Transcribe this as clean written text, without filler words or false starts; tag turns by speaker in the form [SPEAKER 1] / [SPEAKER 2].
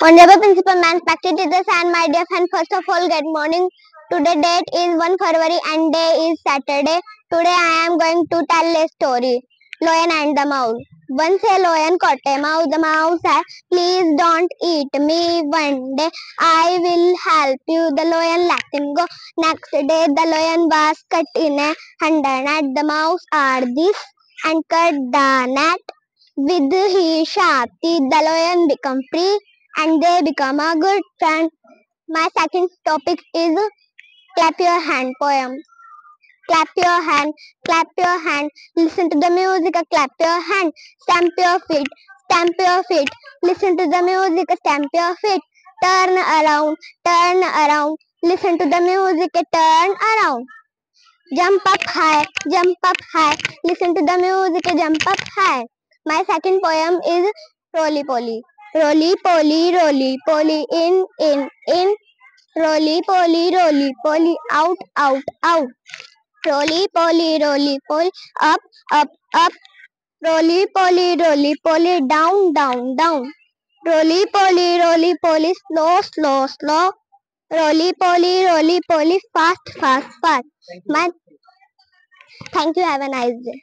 [SPEAKER 1] Honorable Principal, man, respected teachers, and my dear friend, first of all, good morning. Today date is 1 February and day is Saturday. Today I am going to tell a story. Lion and the Mouse. Once a lion caught a mouse. The mouse said, "Please don't eat me. One day I will help you." The lion let him go. Next day the lion was cut in a hundred net. The mouse heard this and cut the net. With his sharp teeth, the lion become free and they become a good friend. My second topic is clap your hand poem. Clap your hand, clap your hand. Listen to the music, clap your hand. Stamp your feet, stamp your feet. Listen to the music, stamp your feet. Turn around, turn around. Listen to the music, turn around. Jump up high, jump up high. Listen to the music, jump up high. My second poem is Roly Poly. Roly poly, in. Roly poly, out, out. Roly poly, up, up. Roly poly, down, down. Roly poly, slow. Roly poly, fast. My thank you. Have a nice day.